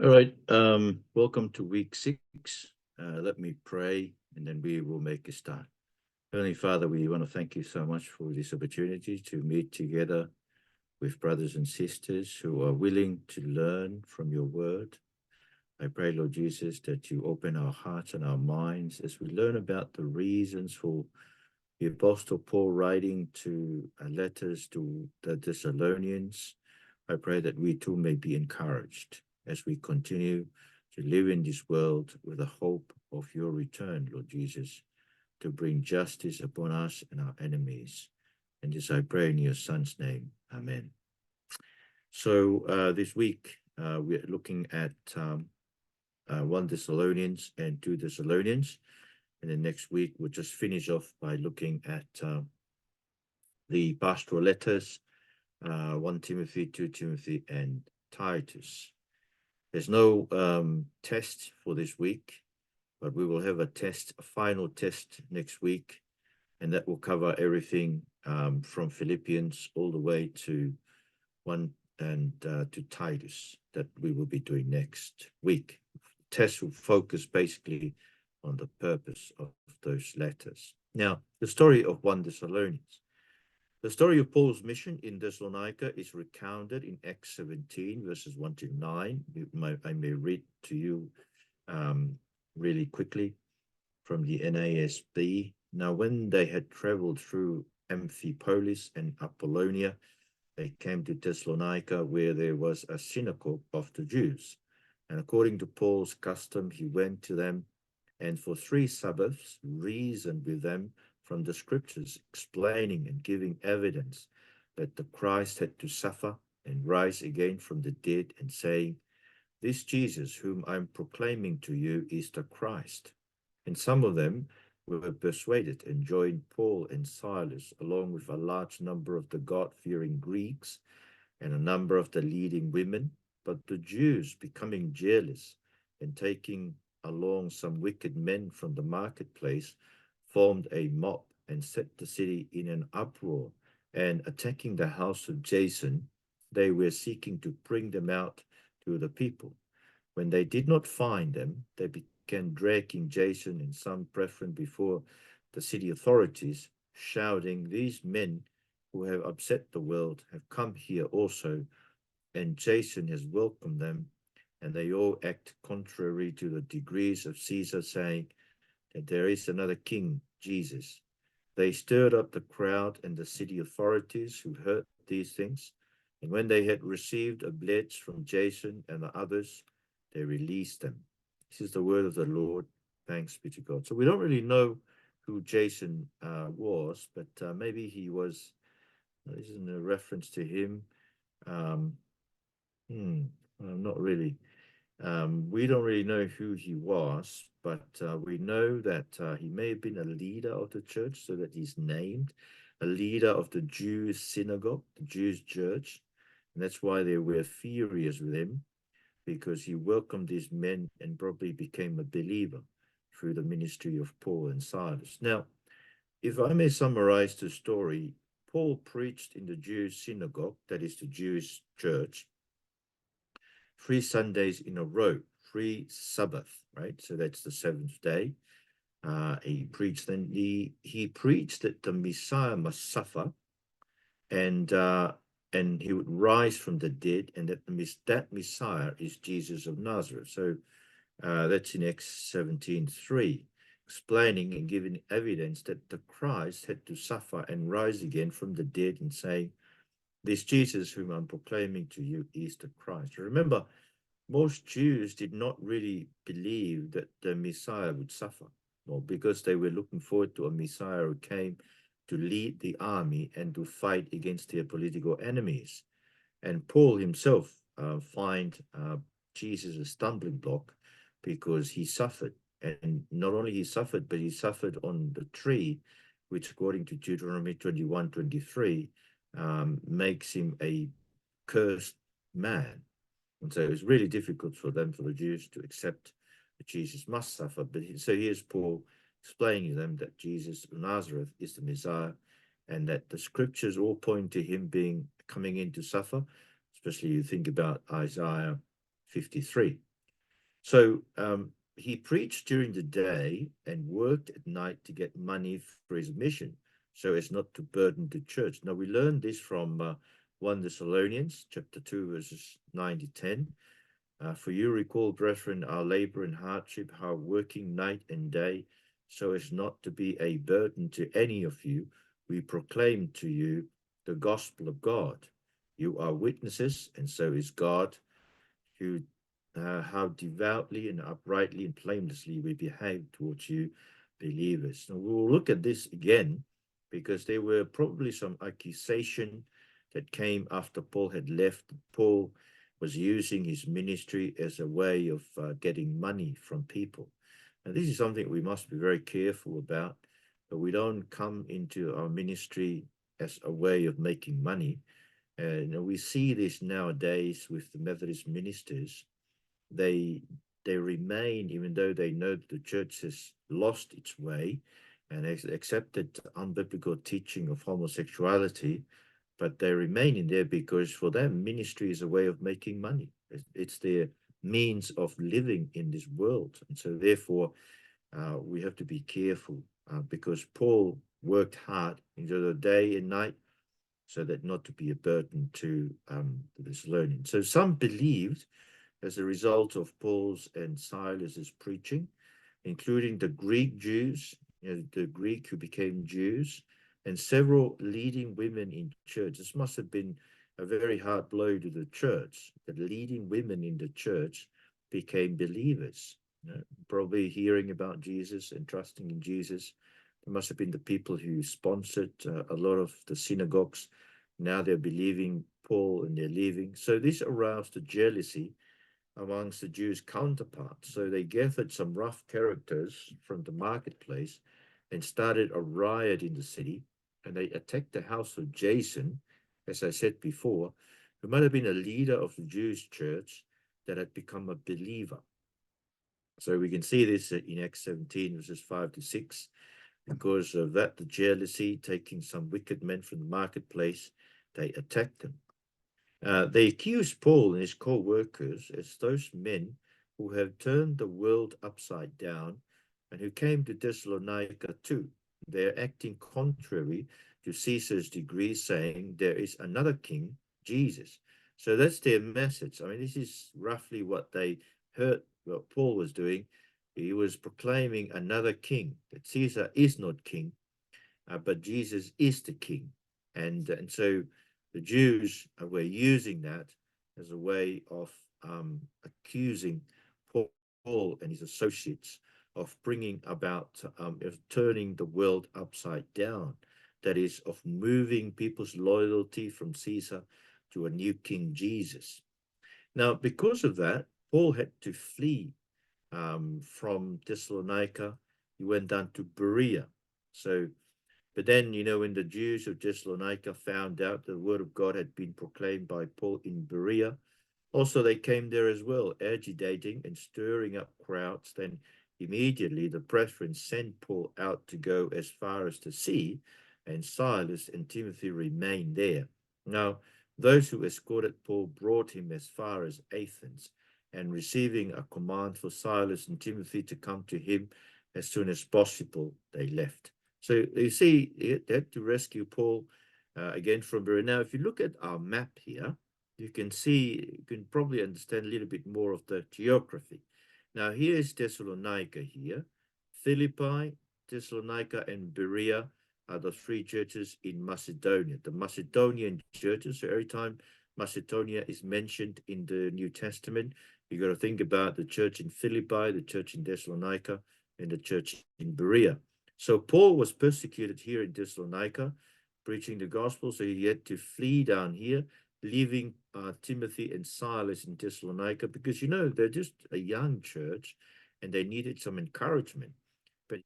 All right. Welcome to week 6. Let me pray and then we will make a start. Heavenly Father, we want to thank you so much for this opportunity to meet together with brothers and sisters who are willing to learn from your word. I pray, Lord Jesus, that you open our hearts and our minds as we learn about the reasons for the Apostle Paul writing to letters to the Thessalonians. I pray that we too may be encouraged as we continue to live in this world with the hope of your return, Lord Jesus, to bring justice upon us and our enemies. And this I pray in your Son's name. Amen. So this week we're looking at 1 Thessalonians and 2 Thessalonians. And then next week we'll just finish off by looking at the pastoral letters, 1 Timothy, 2 Timothy, and Titus. There's no test for this week, but we will have a final test next week, and that will cover everything from Philippians all the way to 1 and to Titus that we will be doing next week. The test will focus basically on the purpose of those letters. Now, the story of 1 Thessalonians. The story of Paul's mission in Thessalonica is recounted in Acts 17, verses 1 to 9. I may read to you really quickly from the NASB. Now, when they had traveled through Amphipolis and Apollonia, they came to Thessalonica, where there was a synagogue of the Jews. And according to Paul's custom, he went to them and for 3 Sabbaths reasoned with them from the scriptures, explaining and giving evidence that the Christ had to suffer and rise again from the dead, and saying, "This Jesus whom I am proclaiming to you is the Christ." And some of them were persuaded and joined Paul and Silas, along with a large number of the God-fearing Greeks and a number of the leading women. But the Jews, becoming jealous and taking along some wicked men from the marketplace, formed a mob and set the city in an uproar, and attacking the house of Jason, they were seeking to bring them out to the people. When they did not find them, they began dragging Jason and some brethren before the city authorities, shouting, "These men who have upset the world have come here also, and Jason has welcomed them, and they all act contrary to the decrees of Caesar, saying that there is another king, Jesus." They stirred up the crowd and the city authorities who heard these things, and when they had received a pledge from Jason and the others, they released them. This is the word of the Lord. Thanks be to God. So we don't really know who Jason was, but maybe he was, this is a reference to him. Um, Not really. We don't really know who he was, but we know that he may have been a leader of the church, so that he's named a leader of the Jews' synagogue, the Jews' church. And that's why they were furious with him, because he welcomed these men and probably became a believer through the ministry of Paul and Silas. Now, if I may summarize the story, Paul preached in the Jews' synagogue, that is the Jewish church, 3 Sundays in a row, 3 Sabbath, right? So that's the 7th day. He preached that the Messiah must suffer, and he would rise from the dead, and that Messiah is Jesus of Nazareth. So that's in Acts 17:3, explaining and giving evidence that the Christ had to suffer and rise again from the dead, and saying, "This Jesus whom I'm proclaiming to you is the Christ." Remember, most Jews did not really believe that the Messiah would suffer, well, because they were looking forward to a Messiah who came to lead the army and to fight against their political enemies. And Paul himself find Jesus a stumbling block, because he suffered. And not only he suffered, but he suffered on the tree, which according to Deuteronomy 21:23 makes him a cursed man. And so it was really difficult for them, for the Jews, to accept that Jesus must suffer. But so here's Paul explaining to them that Jesus of Nazareth is the Messiah, and that the scriptures all point to him coming in to suffer. Especially you think about Isaiah 53, So he preached during the day and worked at night to get money for his mission, so as not to burden the church. Now we learned this from 1 Thessalonians chapter 2, verses 9 to 10. For you recall, brethren, our labor and hardship, how working night and day, so as not to be a burden to any of you, we proclaim to you the gospel of God. You are witnesses, and so is God, who how devoutly and uprightly and blamelessly we behave towards you, believers. Now we'll look at this again, because there were probably some accusation that came after Paul had left. Paul was using his ministry as a way of getting money from people. And this is something we must be very careful about, that we don't come into our ministry as a way of making money. And we see this nowadays with the Methodist ministers. They they remain, even though they know that the church has lost its way and has accepted unbiblical teaching of homosexuality, but they remain in there because for them ministry is a way of making money. It's their means of living in this world, and so therefore we have to be careful, because Paul worked hard into the day and night so that not to be a burden to this learning. So some believed, as a result of Paul's and Silas's preaching, including the Greek Jews, the Greek who became Jews, and several leading women in church. This must have been a very hard blow to the church, that leading women in the church became believers, probably hearing about Jesus and trusting in Jesus. There must have been the people who sponsored a lot of the synagogues. Now they're believing Paul and they're leaving. So this aroused a jealousy amongst the Jews' counterparts. So they gathered some rough characters from the marketplace and started a riot in the city. And they attacked the house of Jason, as I said before, who might have been a leader of the Jewish church that had become a believer. So we can see this in Acts 17, verses 5 to 6. Because of that, the jealousy, taking some wicked men from the marketplace, they attacked them. They accused Paul and his co-workers as those men who have turned the world upside down and who came to Thessalonica too. They're acting contrary to Caesar's decree, saying there is another king, Jesus. So that's their message. I mean, this is roughly what they heard what Paul was doing. He was proclaiming another king, that Caesar is not king, but Jesus is the king. And so the Jews were using that as a way of accusing Paul and his associates of bringing about, of turning the world upside down. That is, of moving people's loyalty from Caesar to a new King Jesus. Now, because of that, Paul had to flee from Thessalonica. He went down to Berea. So but then, when the Jews of Thessalonica found out the word of God had been proclaimed by Paul in Berea, also they came there as well, agitating and stirring up crowds. Then immediately the brethren sent Paul out to go as far as the sea, and Silas and Timothy remained there. Now, those who escorted Paul brought him as far as Athens, and receiving a command for Silas and Timothy to come to him as soon as possible, they left. So you see, they had to rescue Paul again from Berea. Now, if you look at our map here, you can probably understand a little bit more of the geography. Now, here is Thessalonica here. Philippi, Thessalonica, and Berea are the three churches in Macedonia. The Macedonian churches, so every time Macedonia is mentioned in the New Testament, you got to think about the church in Philippi, the church in Thessalonica, and the church in Berea. So Paul was persecuted here in Thessalonica, preaching the gospel, so he had to flee down here, leaving Timothy and Silas in Thessalonica, because, they're just a young church, and they needed some encouragement. But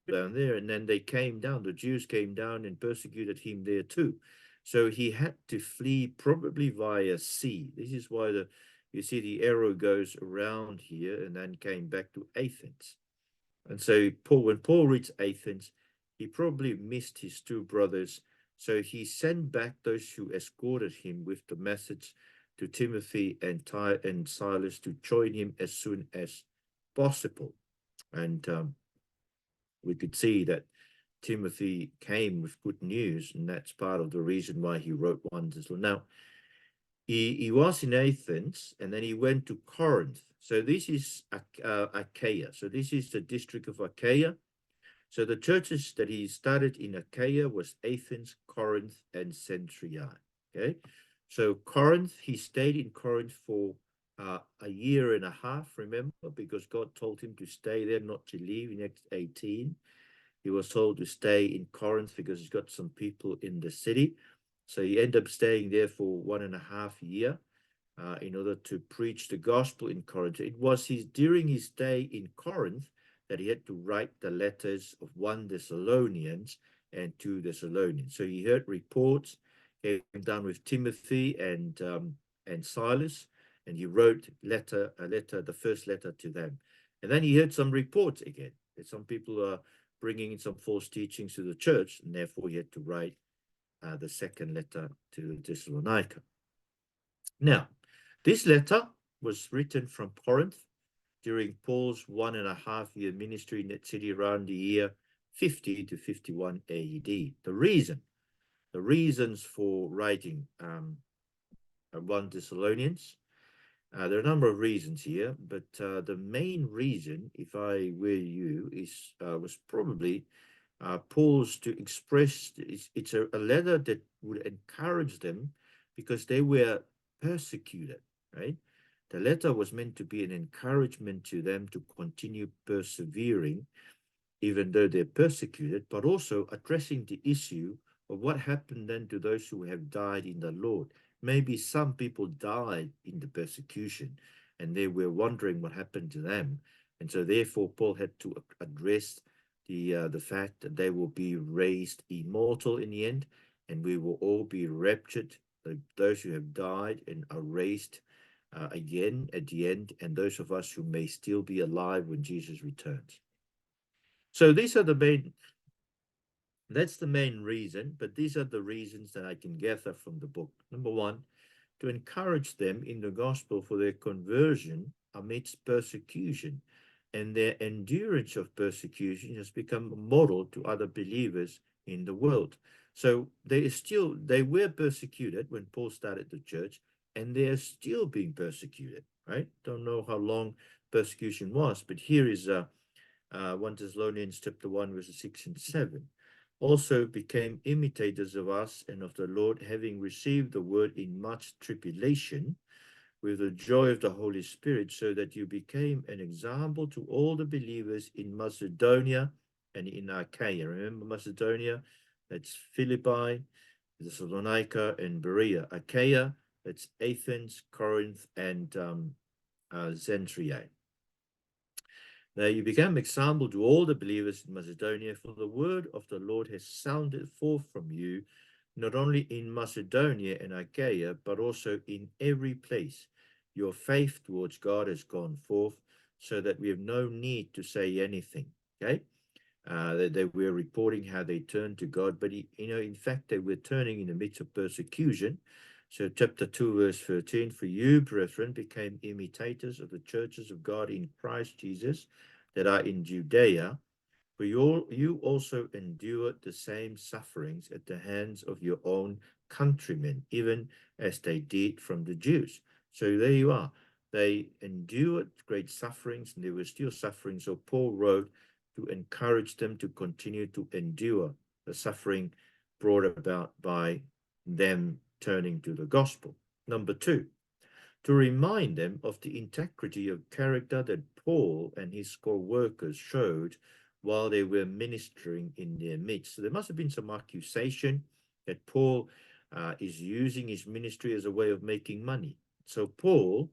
down there, and then they came down, the Jews came down and persecuted him there too. So he had to flee probably via sea. This is why you see the arrow goes around here and then came back to Athens. And so when Paul reached Athens, he probably missed his two brothers. So he sent back those who escorted him with the message to Timothy and Silas to join him as soon as possible. And we could see that Timothy came with good news, and that's part of the reason why he wrote 1 Thessalonians. Now, he was in Athens, and then he went to Corinth. So this is Achaia. So this is the district of Achaia. So the churches that he started in Achaia was Athens, Corinth, and Cenchreae. Okay, so Corinth, he stayed in Corinth for a year and a half, remember, because God told him to stay there, not to leave. In Acts 18, he was told to stay in Corinth because he's got some people in the city. So he ended up staying there for 1.5 years in order to preach the gospel in Corinth. It was during his stay in Corinth that he had to write the letters of 1 Thessalonians and 2 Thessalonians. So he heard reports, came down with Timothy and Silas, and he wrote the first letter to them. And then he heard some reports again that some people are bringing in some false teachings to the church, and therefore he had to write the second letter to Thessalonica. Now, this letter was written from Corinth during Paul's 1.5-year ministry in that city around the year 50 to 51 AD. The reasons for writing 1 Thessalonians, there are a number of reasons here, but the main reason, if I were you, was probably Paul's to express. It's a letter that would encourage them because they were persecuted, right? The letter was meant to be an encouragement to them to continue persevering, even though they're persecuted, but also addressing the issue of what happened then to those who have died in the Lord. Maybe some people died in the persecution and they were wondering what happened to them. And so therefore Paul had to address the fact that they will be raised immortal in the end, and we will all be raptured, those who have died and are raised again at the end, and those of us who may still be alive when Jesus returns. So these are that's the main reason, but these are the reasons that I can gather from the book. Number one, to encourage them in the gospel for their conversion amidst persecution, and their endurance of persecution has become a model to other believers in the world. So they were persecuted when Paul started the church, and they are still being persecuted, right? Don't know how long persecution was, but here is 1 Thessalonians chapter 1, verses 6 and 7. Also became imitators of us and of the Lord, having received the word in much tribulation, with the joy of the Holy Spirit, so that you became an example to all the believers in Macedonia and in Achaia. Remember Macedonia? That's Philippi, Thessalonica, and Berea. Achaia, that's Athens, Corinth, and Cenchreae. Now you became example to all the believers in Macedonia, for the word of the Lord has sounded forth from you, not only in Macedonia and Achaia, but also in every place. Your faith towards God has gone forth, so that we have no need to say anything. Okay, they were reporting how they turned to God, but in fact, they were turning in the midst of persecution. So chapter 2, verse 13, for you, brethren, became imitators of the churches of God in Christ Jesus that are in Judea, for you also endured the same sufferings at the hands of your own countrymen, even as they did from the Jews. So there you are. They endured great sufferings, and they were still suffering. So Paul wrote to encourage them to continue to endure the suffering brought about by them turning to the gospel. Number two, to remind them of the integrity of character that Paul and his co-workers showed while they were ministering in their midst. So there must have been some accusation that Paul is using his ministry as a way of making money. So Paul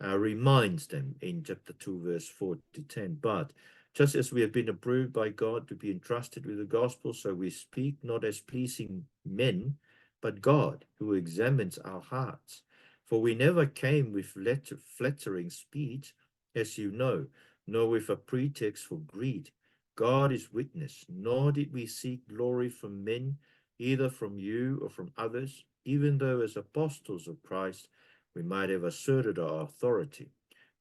reminds them in chapter 2, verse 4 to 10, but just as we have been approved by God to be entrusted with the gospel, so we speak not as pleasing men, but God, who examines our hearts. For we never came with flattering speech, as you know, nor with a pretext for greed. God is witness, nor did we seek glory from men, either from you or from others, even though as apostles of Christ, we might have asserted our authority.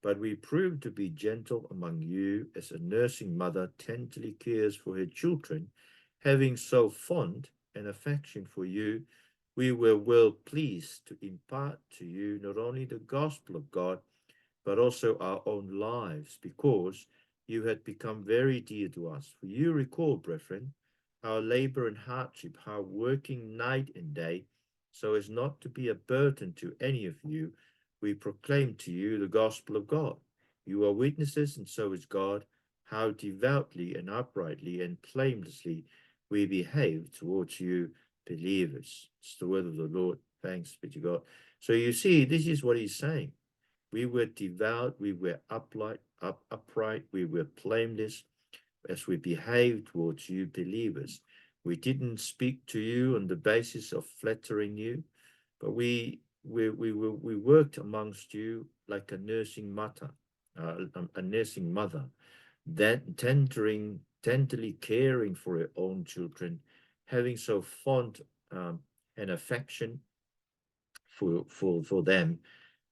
But we proved to be gentle among you as a nursing mother tenderly cares for her children, having so fond an affection for you. We were well pleased to impart to you not only the gospel of God, but also our own lives, because you had become very dear to us. For you recall, brethren, our labor and hardship, how working night and day, so as not to be a burden to any of you, we proclaim to you the gospel of God. You are witnesses, and so is God, how devoutly and uprightly and blamelessly we behave towards you believers. It's the word of the Lord. Thanks be to God. So you see, this is what he's saying. We were devout, we were upright, we were blameless as we behaved towards you believers. We didn't speak to you on the basis of flattering you, but we worked amongst you like a nursing mother, that tenderly caring for her own children, having so fond an affection for them,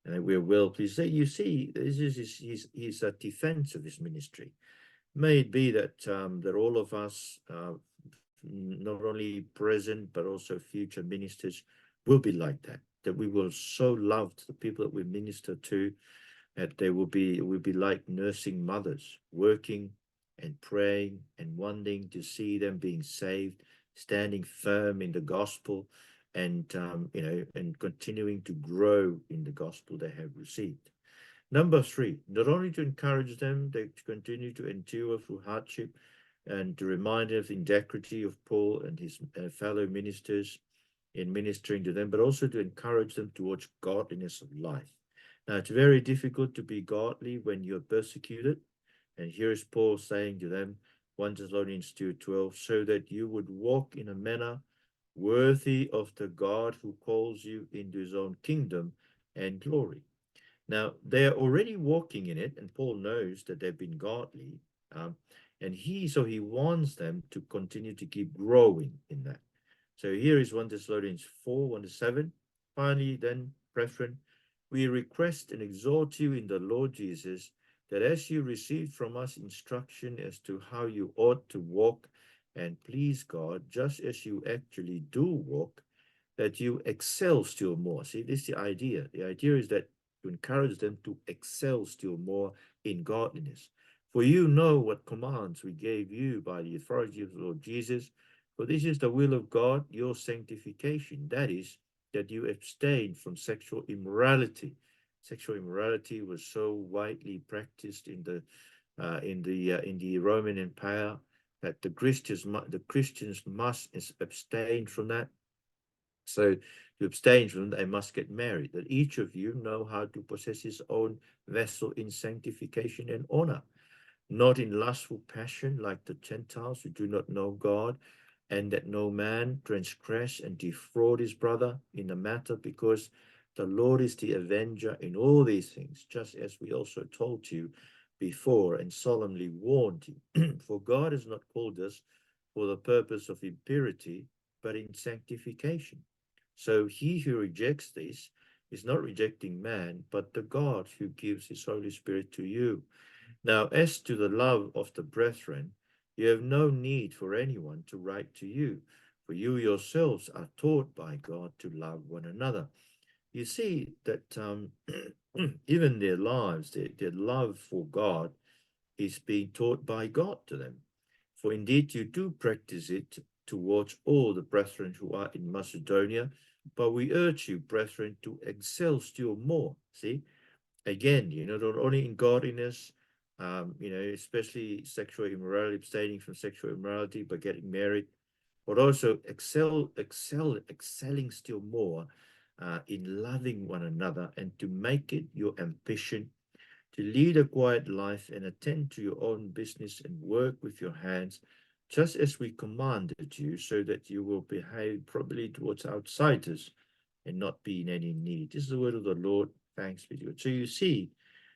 and we're well pleased. So you see, this is his defense of his ministry. May it be that that all of us, not only present but also future ministers, will be like that. That we will so love the people that we minister to, that they will be like nursing mothers, working and praying and wanting to see them being saved, standing firm in the gospel, and and continuing to grow in the gospel they have received. Number three, not only to encourage them to continue to endure through hardship, and to remind them of the integrity of Paul and his fellow ministers in ministering to them, but also to encourage them towards godliness of life. Now, it's very difficult to be godly when you're persecuted. And here is Paul saying to them, 1 Thessalonians 2:12, so that you would walk in a manner worthy of the God who calls you into his own kingdom and glory. Now, they're already walking in it, and Paul knows that they've been godly. And he wants them to continue to keep growing in that. So here is 1 Thessalonians 4, 1-7. Finally, then, brethren, we request and exhort you in the Lord Jesus that as you received from us instruction as to how you ought to walk and please God, just as you actually do walk, that you excel still more. See, this is the idea. The idea is that to encourage them to excel still more in godliness. For you know what commands we gave you by the authority of the Lord Jesus. For this is the will of God, your sanctification. That is, that you abstain from sexual immorality. Sexual immorality was so widely practiced in the Roman Empire that the Christians must abstain from that. So to abstain from them, they must get married. That each of you know how to possess his own vessel in sanctification and honor, not in lustful passion like the Gentiles who do not know God, and that no man transgress and defraud his brother in the matter, because the Lord is the avenger in all these things, just as we also told you before and solemnly warned you. For God has not called us for the purpose of impurity, but in sanctification. So he who rejects this is not rejecting man, but the God who gives his Holy Spirit to you. Now, as to the love of the brethren, you have no need for anyone to write to you, for you yourselves are taught by God to love one another. You see that even their lives, their love for God is being taught by God to them. For indeed you do practice it towards all the brethren who are in Macedonia, but we urge you, brethren, to excel still more. See, again, not only in godliness, especially sexual immorality, abstaining from sexual immorality, but getting married, but also excelling still more in loving one another, and to make it your ambition to lead a quiet life and attend to your own business and work with your hands, just as we commanded you, so that you will behave properly towards outsiders and not be in any need. This is the word of the Lord. Thanks be to God. So you see,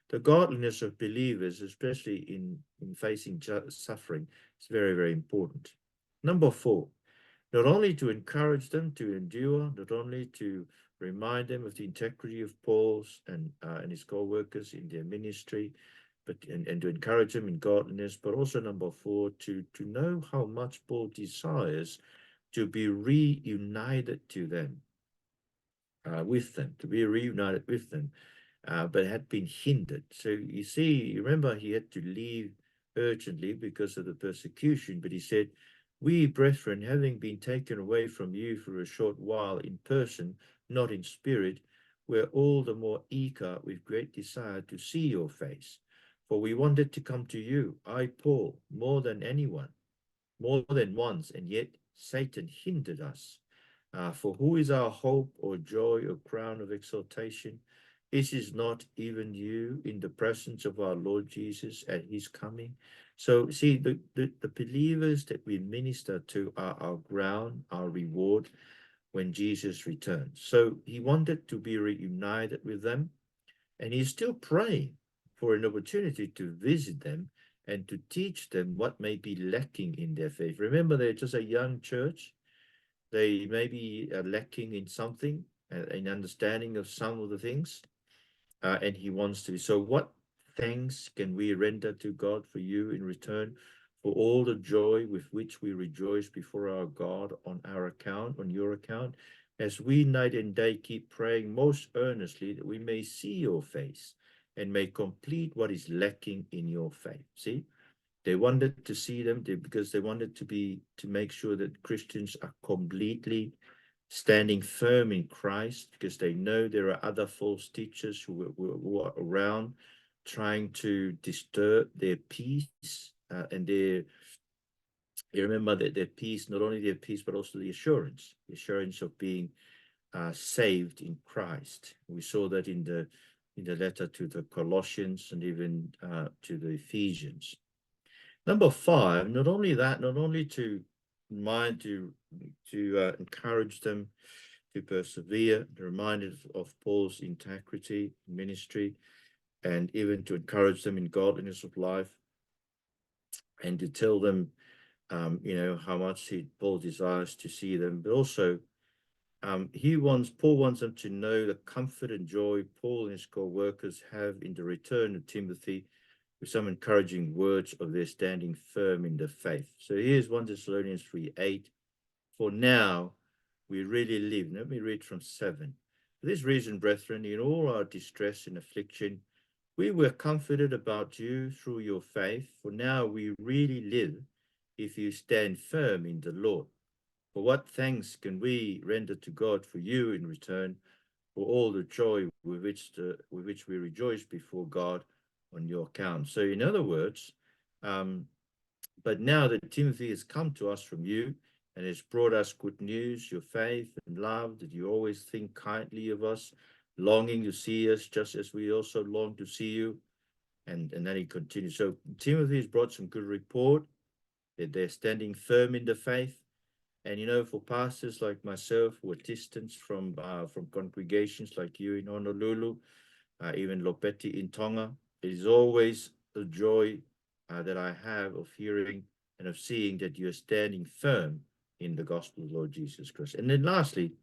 the godliness of believers, especially in facing suffering, is very, very important. Number 4, not only to encourage them to endure, not only to remind them of the integrity of Paul's and his co-workers in their ministry, and to encourage them in godliness. But also, number 4, to know how much Paul desires to be reunited to them, with them, to be reunited with them, but had been hindered. So you see, remember, he had to leave urgently because of the persecution, but he said, "We, brethren, having been taken away from you for a short while in person, not in spirit, were all the more eager with great desire to see your face. For we wanted to come to you, I, Paul, more than anyone, more than once, and yet Satan hindered us. For who is our hope or joy or crown of exaltation? Is it not even you in the presence of our Lord Jesus at his coming?" So see, the believers that we minister to are our ground, our reward when Jesus returns. So he wanted to be reunited with them, and he's still praying for an opportunity to visit them and to teach them what may be lacking in their faith. Remember, they're just a young church. They may be lacking in something, in understanding of some of the things, and he wants to. So what thanks can we render to God for you in return for all the joy with which we rejoice before our God on our account, on your account, as we night and day keep praying most earnestly that we may see your face and may complete what is lacking in your faith. See? They wanted to see them because they wanted to make sure that Christians are completely standing firm in Christ, because they know there are other false teachers who are around trying to disturb their peace, and you remember that their peace, not only their peace, but also the assurance of being saved in Christ. We saw that in the letter to the Colossians and even to the Ephesians. Number 5, not only to encourage them to persevere, reminded of Paul's integrity, ministry, and even to encourage them in godliness of life, and to tell them, how much Paul desires to see them, but also Paul wants them to know the comfort and joy Paul and his co-workers have in the return of Timothy, with some encouraging words of their standing firm in the faith. So here's 1 Thessalonians 3:8. For now we really live. Let me read from 7. For this reason, brethren, in all our distress and affliction, we were comforted about you through your faith. For now we really live if you stand firm in the Lord. For what thanks can we render to God for you in return for all the joy with which we rejoice before God on your account? So in other words, but now that Timothy has come to us from you and has brought us good news, your faith and love, that you always think kindly of us, longing to see us just as we also long to see you. And then he continues. So Timothy has brought some good report that they're standing firm in the faith. And, for pastors like myself who are distant from congregations like you in Honolulu, even Lopeti in Tonga, it is always a joy that I have of hearing and of seeing that you are standing firm in the gospel of the Lord Jesus Christ. And then lastly,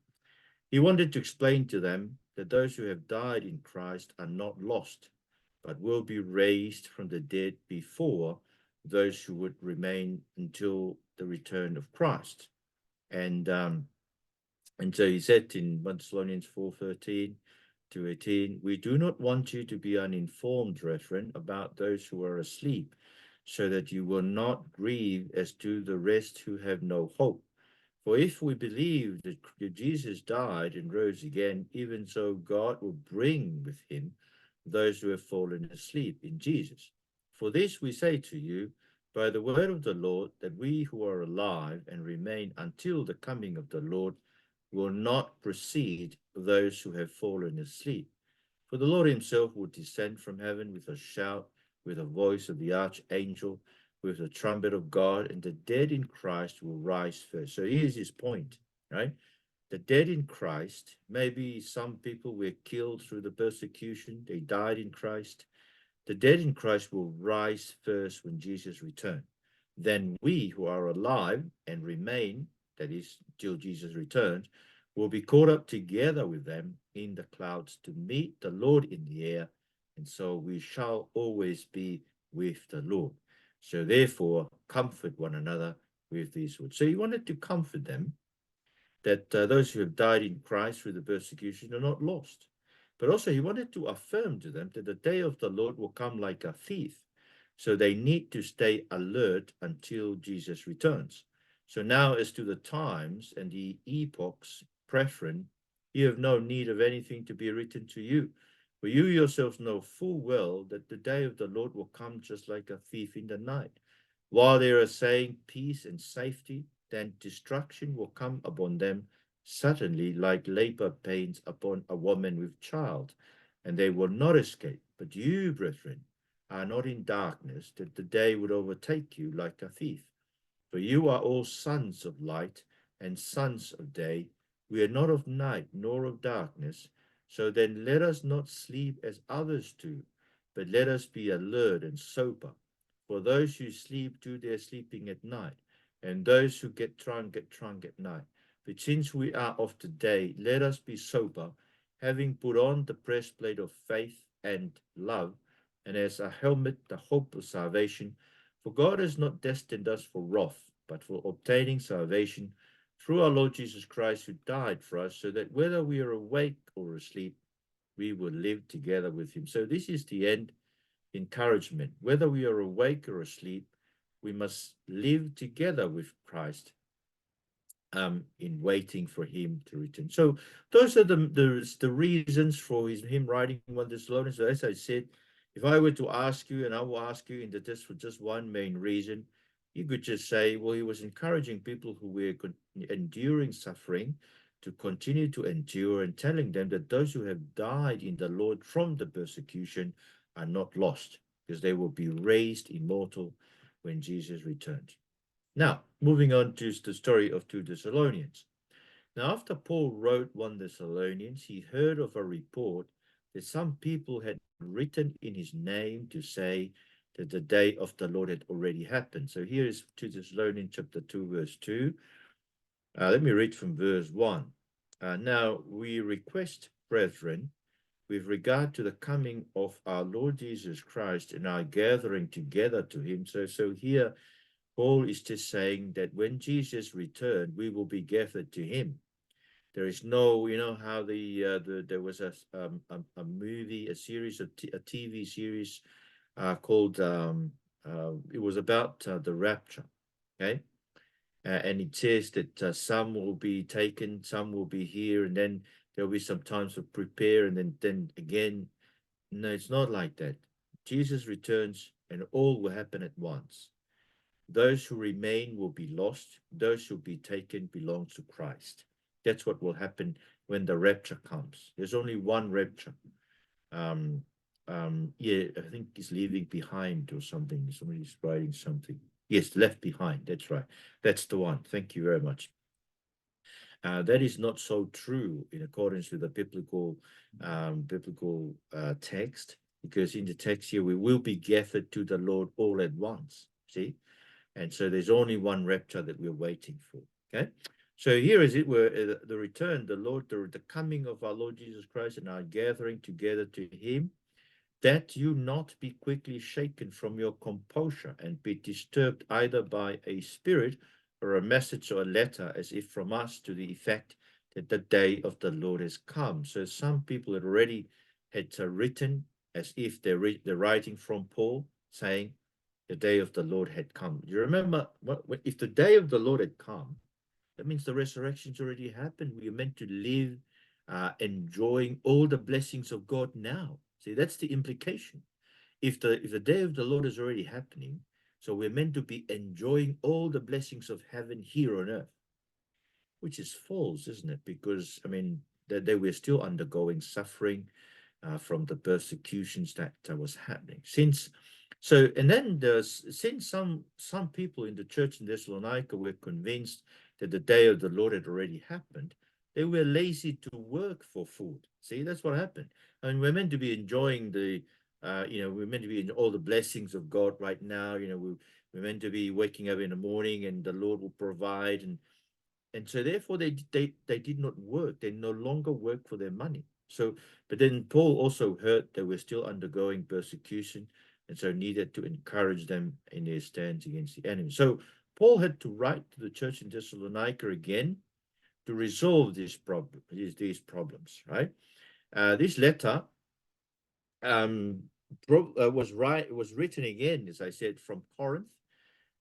he wanted to explain to them that those who have died in Christ are not lost, but will be raised from the dead before those who would remain until the return of Christ. And so he said in 1 Thessalonians 4:13-18, we do not want you to be uninformed, brethren, about those who are asleep, so that you will not grieve as do the rest who have no hope. For if we believe that Jesus died and rose again, even so God will bring with him those who have fallen asleep in Jesus. For this we say to you, by the word of the Lord, that we who are alive and remain until the coming of the Lord will not precede those who have fallen asleep. For the Lord himself will descend from heaven with a shout, with the voice of the archangel, with the trumpet of God, and the dead in Christ will rise first. So here's his point, right? The dead in Christ, maybe some people were killed through the persecution, they died in Christ. The dead in Christ will rise first when Jesus returns. Then we who are alive and remain, that is, till Jesus returns, will be caught up together with them in the clouds to meet the Lord in the air, and so we shall always be with the Lord. So therefore, comfort one another with these words. So he wanted to comfort them that those who have died in Christ through the persecution are not lost. But also he wanted to affirm to them that the day of the Lord will come like a thief. So they need to stay alert until Jesus returns. So now as to the times and the epochs preferent, you have no need of anything to be written to you. For you yourselves know full well that the day of the Lord will come just like a thief in the night. While they are saying peace and safety, then destruction will come upon them suddenly like labor pains upon a woman with child, and they will not escape. But you, brethren, are not in darkness, that the day would overtake you like a thief. For you are all sons of light and sons of day. We are not of night nor of darkness. So then let us not sleep as others do, but let us be alert and sober. For those who sleep do their sleeping at night, and those who get drunk at night. But since we are of the day, let us be sober, having put on the breastplate of faith and love, and as a helmet the hope of salvation. For God has not destined us for wrath, but for obtaining salvation through our Lord Jesus Christ, who died for us, so that whether we are awake or asleep, we will live together with him. So this is the end encouragement. Whether we are awake or asleep, we must live together with Christ in waiting for him to return. So those are the reasons for him writing 1 Thessalonians. So as I said, if I were to ask you, and I will ask you in this for just one main reason, you could just say, well, he was encouraging people who were enduring suffering to continue to endure, and telling them that those who have died in the Lord from the persecution are not lost, because they will be raised immortal when Jesus returns. Now, moving on to the story of 2 Thessalonians. Now, after Paul wrote 1 Thessalonians, he heard of a report that some people had written in his name to say that the day of the Lord had already happened. So here is 2 Thessalonians chapter 2, verse 2. Let me read from verse 1. Now, we request, brethren, with regard to the coming of our Lord Jesus Christ and our gathering together to him. So here, Paul is just saying that when Jesus returned, we will be gathered to him. There is no, you know how there was a movie, a series of a TV series called it was about the rapture, okay? And it says that some will be taken, some will be here, and then there'll be some times to prepare, and then again. No, it's not like that. Jesus returns, and all will happen at once. Those who remain will be lost. Those who will be taken belongs to Christ. That's what will happen when the rapture comes. There's only one rapture. Yeah, I think he's leaving behind or something. Somebody's writing something. Yes, left behind. That's right. That's the one. Thank you very much. That is not so true in accordance with the biblical text, because in the text here we will be gathered to the Lord all at once. See, and so there's only one rapture that we're waiting for. Okay, so here is it where the return, the Lord, the coming of our Lord Jesus Christ and our gathering together to him, that you not be quickly shaken from your composure and be disturbed either by a spirit or a message or a letter, as if from us, to the effect that the day of the Lord has come. So some people had already had written as if they're writing from Paul, saying the day of the Lord had come. You remember, if the day of the Lord had come, that means the resurrection's already happened. We are meant to live enjoying all the blessings of God now. See, that's the implication. If the day of the Lord is already happening, so we're meant to be enjoying all the blessings of heaven here on earth, which is false, isn't it? Because, I mean, they were still undergoing suffering from the persecutions that was happening. Since some people in the church in Thessalonica were convinced that the day of the Lord had already happened, they were lazy to work for food. See, that's what happened. I mean, we're meant to be enjoying we're meant to be in all the blessings of God right now. We're meant to be waking up in the morning and the Lord will provide. And so therefore they did not work. They no longer work for their money. So, but then Paul also heard they were still undergoing persecution, and so needed to encourage them in their stance against the enemy. So Paul had to write to the church in Thessalonica again to resolve these problems, right? This letter was written again, as I said, from Corinth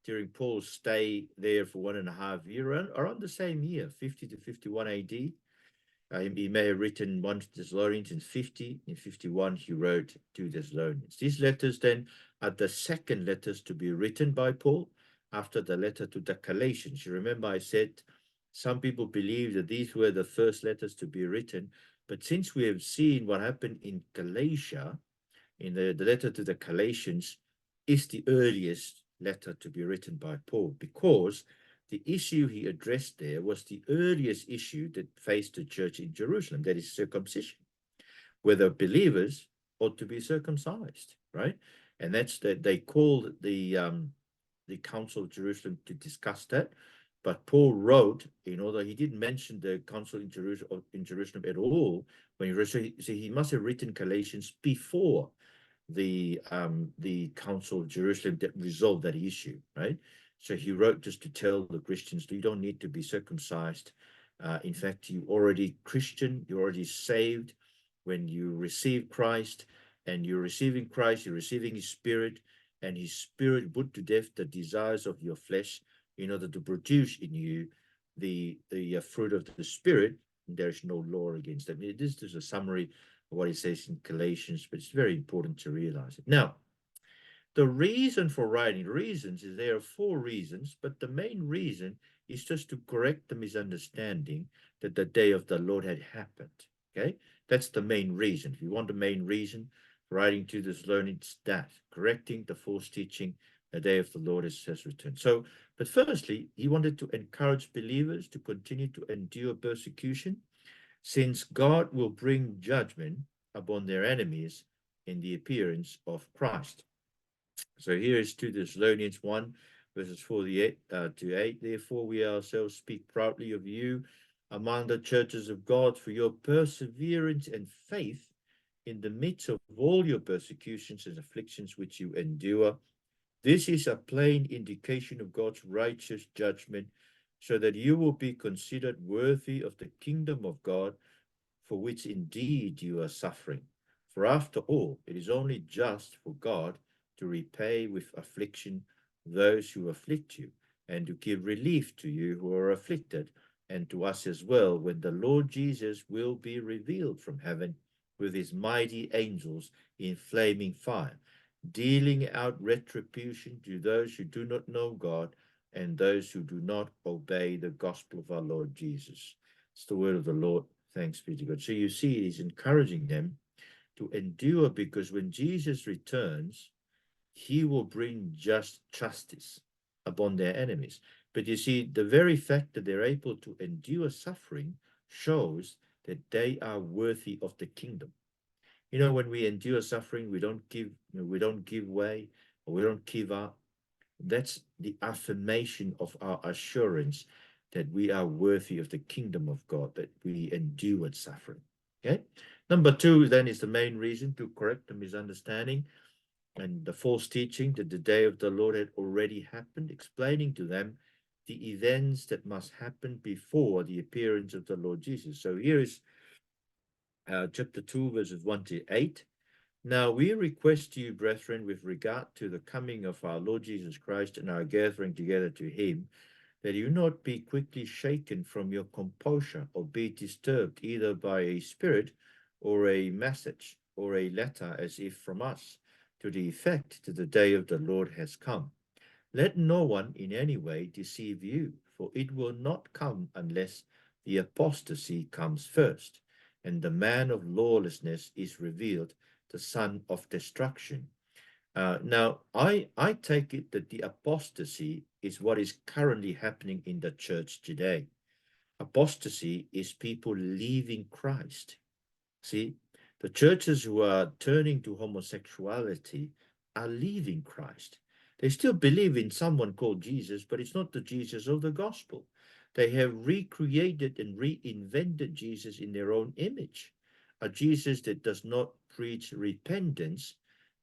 during Paul's stay there for 1.5 years, around the same year, 50 to 51 AD. He may have written 1 Thessalonians in 50. In 51, he wrote 2 Thessalonians. These letters then are the second letters to be written by Paul after the letter to the Galatians. You remember I said some people believe that these were the first letters to be written, but since we have seen what happened in Galatia, in the letter to the Galatians is the earliest letter to be written by Paul, because the issue he addressed there was the earliest issue that faced the church in Jerusalem, that is circumcision, whether believers ought to be circumcised, right? And that's that they called the Council of Jerusalem to discuss that. But Paul wrote, in order, he didn't mention the council in Jerusalem at all when he wrote, so he must have written Galatians before the Council of Jerusalem that resolved that issue, right? So he wrote just to tell the Christians, you don't need to be circumcised. In fact, you're already Christian, you're already saved when you receive Christ, and you're receiving Christ, you're receiving his Spirit, and his Spirit put to death the desires of your flesh in order to produce in you the fruit of the Spirit. There is no law against them. This is a summary of what he says in Galatians, but it's very important to realize it. Now, the reason for writing reasons is there are 4 reasons, but the main reason is just to correct the misunderstanding that the day of the Lord had happened. Okay, that's the main reason. If you want the main reason for writing to this learning, it's that correcting the false teaching, the day of the Lord has returned. So, but firstly, he wanted to encourage believers to continue to endure persecution, since God will bring judgment upon their enemies in the appearance of Christ. So here is 2 Thessalonians 1, verses 48 to 8. Therefore, we ourselves speak proudly of you among the churches of God for your perseverance and faith in the midst of all your persecutions and afflictions which you endure. This is a plain indication of God's righteous judgment, so that you will be considered worthy of the kingdom of God, for which indeed you are suffering. For after all, it is only just for God to repay with affliction those who afflict you, and to give relief to you who are afflicted, and to us as well, when the Lord Jesus will be revealed from heaven with his mighty angels in flaming fire, dealing out retribution to those who do not know God and those who do not obey the gospel of our Lord Jesus. It's the word of the Lord. Thanks be to God. So you see, he's encouraging them to endure, because when Jesus returns, he will bring just justice upon their enemies. But you see, the very fact that they're able to endure suffering shows that they are worthy of the kingdom. You know, when we endure suffering, we don't give way, or we don't give up. That's the affirmation of our assurance that we are worthy of the kingdom of God, that we endured suffering. Okay. Number 2 then is the main reason, to correct the misunderstanding and the false teaching that the day of the Lord had already happened, explaining to them the events that must happen before the appearance of the Lord Jesus. So here is chapter 2, verses 1 to 8. Now we request you, brethren, with regard to the coming of our Lord Jesus Christ and our gathering together to him, that you not be quickly shaken from your composure, or be disturbed either by a spirit or a message or a letter as if from us, to the effect that the day of the Lord has come. Let no one in any way deceive you, for it will not come unless the apostasy comes first, and the man of lawlessness is revealed, the son of destruction. Now, I take it that the apostasy is what is currently happening in the church today. Apostasy is people leaving Christ. See, the churches who are turning to homosexuality are leaving Christ. They still believe in someone called Jesus, but it's not the Jesus of the gospel. They have recreated and reinvented Jesus in their own image, a Jesus that does not preach repentance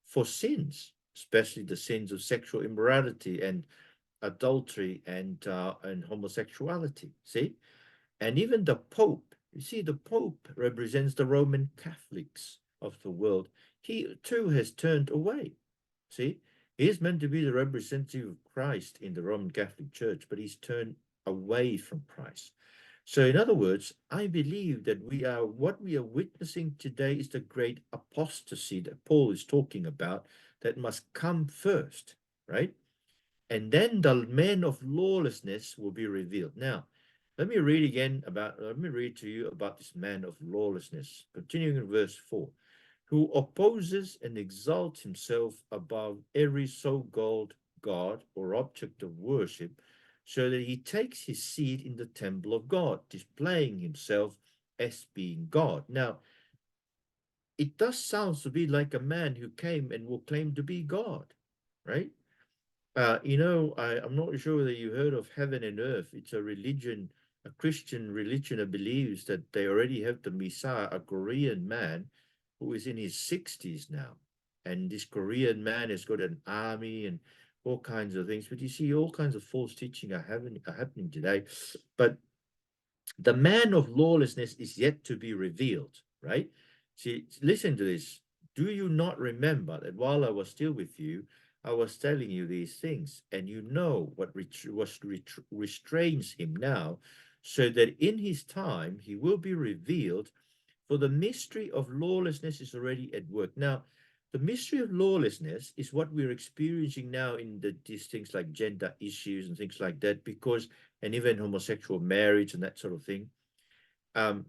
for sins, especially the sins of sexual immorality and adultery and homosexuality. See, and even the Pope. You see, the Pope represents the Roman Catholics of the world. He too has turned away. See, he is meant to be the representative of Christ in the Roman Catholic Church, but he's turned away from Christ. So, in other words, I believe that what we are witnessing today is the great apostasy that Paul is talking about that must come first, right? And then the man of lawlessness will be revealed. Now, let me read to you about this man of lawlessness. Continuing in verse 4, who opposes and exalts himself above every so-called God or object of worship, so that he takes his seat in the temple of God, displaying himself as being God. Now, it does sound to be like a man who came and will claim to be God, right? I'm not sure whether you heard of Heaven and Earth. It's a religion, a Christian religion that believes that they already have the Messiah, a Korean man who is in his 60s now. And this Korean man has got an army and all kinds of things. But you see, all kinds of false teaching are happening today. But the man of lawlessness is yet to be revealed, right? See, listen to this. Do you not remember that while I was still with you, I was telling you these things, and you know what restrains him now, so that in his time he will be revealed, for the mystery of lawlessness is already at work. Now, the mystery of lawlessness is what we're experiencing now in these things like gender issues and things like that, and even homosexual marriage and that sort of thing, um,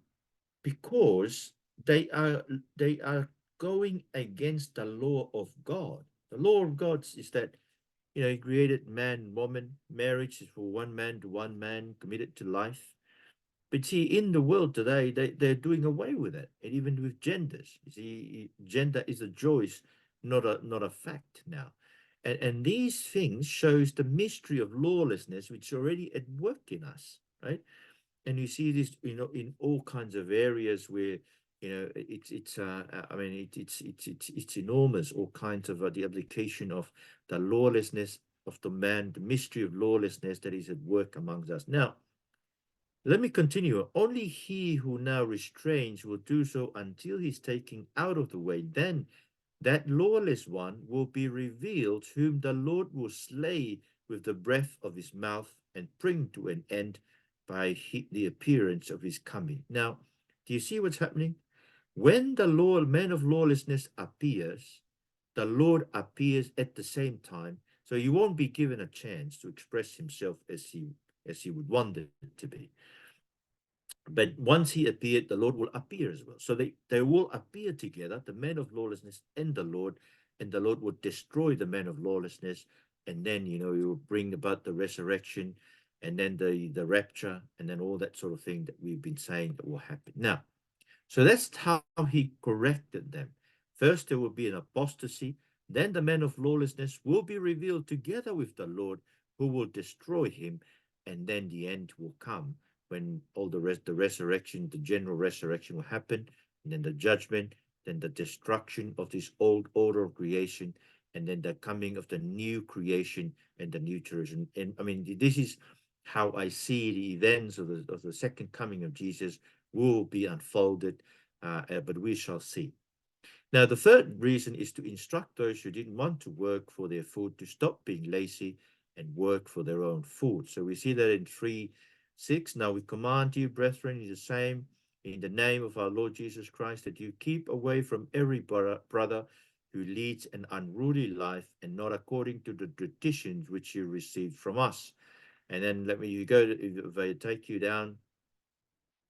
because they are going against the law of God. The law of God is that he created man and woman. Marriage is for one man to one man committed to life. But see, in the world today, they're doing away with it, and even with genders. You see, gender is a choice, not a fact now. And these things shows the mystery of lawlessness, which is already at work in us, right? And you see this, in all kinds of areas where, it's enormous, all kinds of the application of the lawlessness of the man, the mystery of lawlessness that is at work amongst us. Now, let me continue. Only he who now restrains will do so until he's taken out of the way. Then that lawless one will be revealed, whom the Lord will slay with the breath of his mouth and bring to an end by the appearance of his coming. Now, do you see what's happening? When the man of lawlessness appears, the Lord appears at the same time. So he won't be given a chance to express himself as he would want it to be. But once he appeared, the Lord will appear as well. So they will appear together, the man of lawlessness and the Lord will destroy the man of lawlessness. And then, he will bring about the resurrection and then the rapture and then all that sort of thing that we've been saying that will happen. Now, so that's how he corrected them. First, there will be an apostasy. Then the man of lawlessness will be revealed together with the Lord, who will destroy him. And then the end will come when all the resurrection, the general resurrection will happen. And then the judgment, then the destruction of this old order of creation, and then the coming of the new creation and the new Jerusalem. And I mean, this is how I see the events of the second coming of Jesus will be unfolded, but we shall see. Now, the third reason is to instruct those who didn't want to work for their food to stop being lazy and work for their own food. So we see that in 3:6. Now we command you, brethren, is the same, in the name of our Lord Jesus Christ, that you keep away from every brother who leads an unruly life and not according to the traditions which you received from us. And then if I take you down,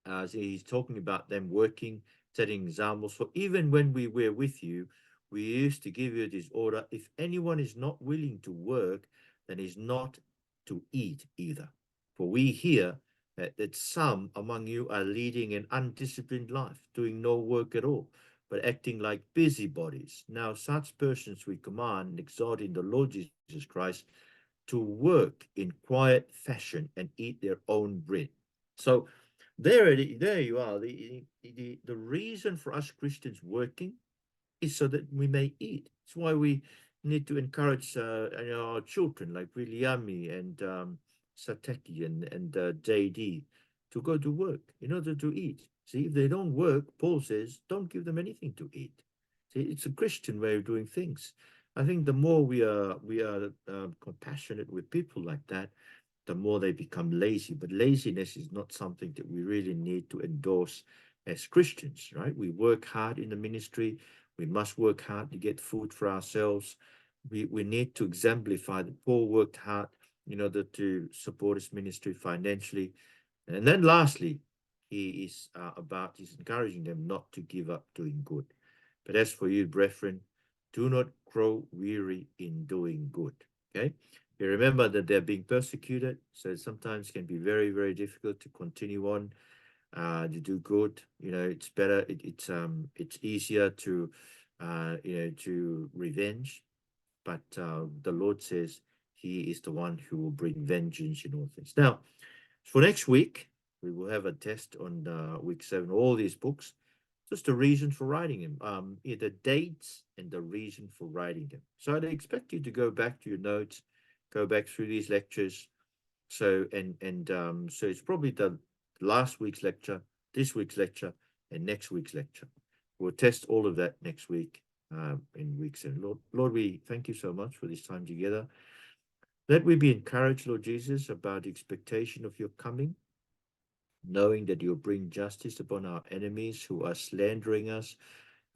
so he's talking about them working, setting examples. For even when we were with you, we used to give you this order: if anyone is not willing to work, then he's not to eat either. For we hear that some among you are leading an undisciplined life, doing no work at all, but acting like busybodies. Now, such persons we command and exhort in the Lord Jesus Christ to work in quiet fashion and eat their own bread. So there you are. The reason for us Christians working is so that we may eat. It's why we need to encourage our children like Williami and Sateki and JD to go to work in order to eat. See, if they don't work, Paul says, don't give them anything to eat. See, it's a Christian way of doing things. I think the more we are compassionate with people like that, the more they become lazy. But laziness is not something that we really need to endorse as Christians, right? We work hard in the ministry. We must work hard to get food for ourselves. We need to exemplify that Paul worked hard in order to support his ministry financially. And then lastly, he's encouraging them not to give up doing good. But as for you, brethren, do not grow weary in doing good. Okay? You remember that they're being persecuted, so sometimes it can be very, very difficult to continue on to do good. It's better. It's easier to to revenge, but the Lord says He is the one who will bring vengeance in all things. Now, for next week, we will have a test on week 7. All these books, just the reason for writing them, the dates and the reason for writing them. So I'd expect you to go back to your notes, go back through these lectures. So so it's probably the last week's lecture, this week's lecture, and next week's lecture. We'll test all of that next week in week 7. Lord, we thank you so much for this time together. Let we be encouraged, Lord Jesus, about the expectation of your coming, knowing that you'll bring justice upon our enemies who are slandering us,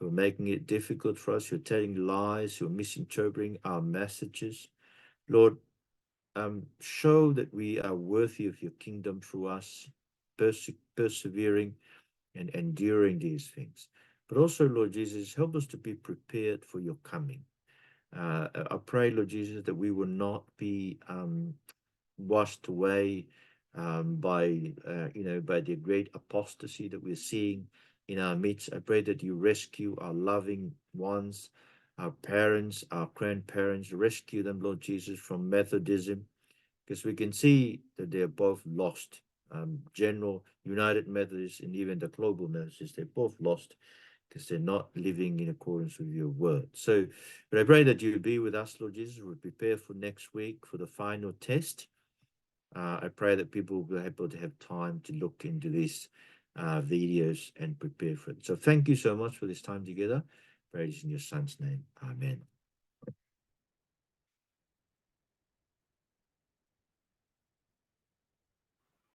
who are making it difficult for us, who are telling lies, who are misinterpreting our messages. Lord, show that we are worthy of your kingdom through us, persevering and enduring these things. But also, Lord Jesus, help us to be prepared for your coming. I pray, Lord Jesus, that we will not be washed away by the great apostasy that we're seeing in our midst. I pray that you rescue our loving ones, our parents, our grandparents, rescue them, Lord Jesus, from Methodism, because we can see that they're both lost. General United Methodists and even the Global Methodists, they're both lost because they're not living in accordance with your word. So, but I pray that you be with us, Lord Jesus. We'll prepare for next week for the final test. I pray that people will be able to have time to look into these videos and prepare for it. So thank you so much for this time together. Praise in your son's name. Amen.